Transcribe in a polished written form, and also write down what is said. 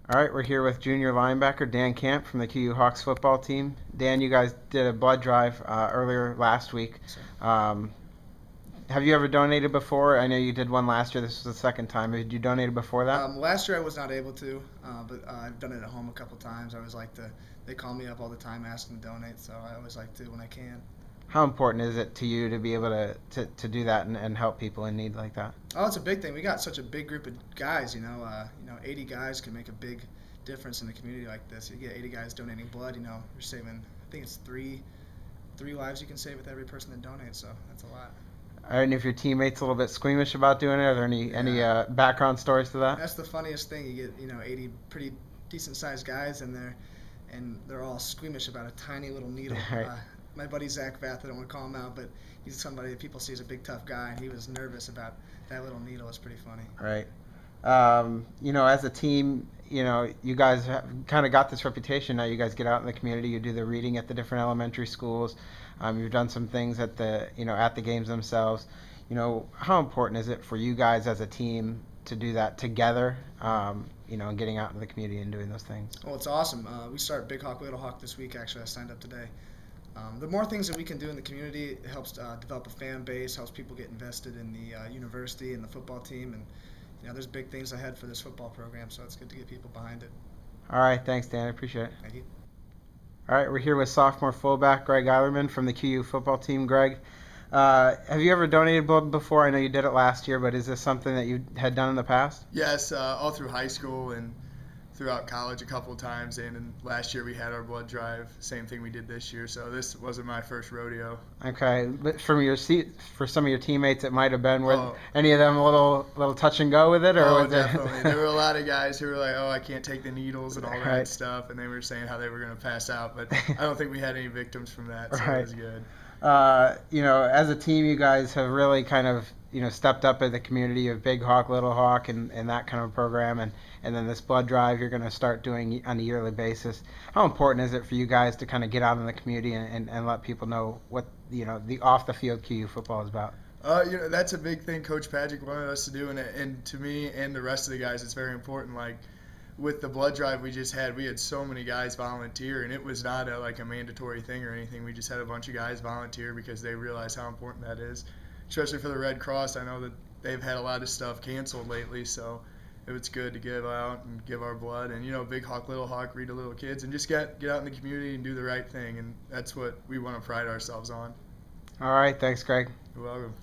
All right, we're here with junior linebacker Dan Camp from the QU Hawks football team. Dan, you guys did a blood drive earlier last week. So, Um, have you ever donated before? I know you did one last year. This was the second time. Had you donated before that? last year I was not able to, but I've done it at home a couple times. I always like to. They call me up all the time asking to donate, so I always like to when I can. How important is it to you to be able to do that and help people in need like that? Oh, it's a big thing. We got such a big group of guys. 80 guys can make a big difference in a community like this. You get 80 guys donating blood. You're saving. I think it's three lives you can save with every person that donates. So that's a lot. And if your teammates a little bit squeamish about doing it, are there any Yeah, background stories to that? that's the funniest thing. You get 80 pretty decent sized guys, and they're all squeamish about a tiny little needle. All right. My buddy Zach Vath, I don't want to call him out, but he's somebody that people see as a big tough guy, and he was nervous about that little needle. It's pretty funny. All right. As a team, you guys have kind of got this reputation now. You guys get out in the community, you do the reading at the different elementary schools. You've done some things at the games themselves. How important is it for you guys as a team to do that together? And getting out in the community and doing those things. Well, it's awesome. We start Big Hawk, Little Hawk this week. Actually, I signed up today. The more things that we can do in the community, it helps develop a fan base, helps people get invested in the university and the football team, and there's big things ahead for this football program, so it's good to get people behind it. All right, thanks, Dan. I appreciate it. Thank you. All right, we're here with sophomore fullback Greg Eilerman from the QU football team. Greg, have you ever donated blood before? I know you did it last year, but is this something that you had done in the past? Yes, all through high school and throughout college a couple of times, and last year we had our blood drive. Same thing we did this year, so this wasn't my first rodeo. Okay, but for some of your teammates, it might have been. Were Oh, any of them a little touch and go with it, or oh, was definitely. it? There were a lot of guys who were like, "Oh, I can't take the needles and all that Right. stuff," and they were saying how they were going to pass out. But I don't think we had any victims from that, so Right. it was good. As a team, you guys have really kind of stepped up in the community of Big Hawk, Little Hawk, and that kind of program, and then this blood drive you're going to start doing on a yearly basis. How important is it for you guys to kind of get out in the community and let people know what the off the field QU football is about? That's a big thing Coach Patrick wanted us to do, and to me and the rest of the guys, it's very important. Like with the blood drive we just had, we had so many guys volunteer, and it was not like a mandatory thing or anything. We just had a bunch of guys volunteer because they realized how important that is, especially for the Red Cross. I know that they've had a lot of stuff canceled lately, so it was good to give out and give our blood. And Big Hawk, Little Hawk, read to little kids, and just get out in the community and do the right thing. And that's what we want to pride ourselves on. All right, thanks, Greg. You're welcome.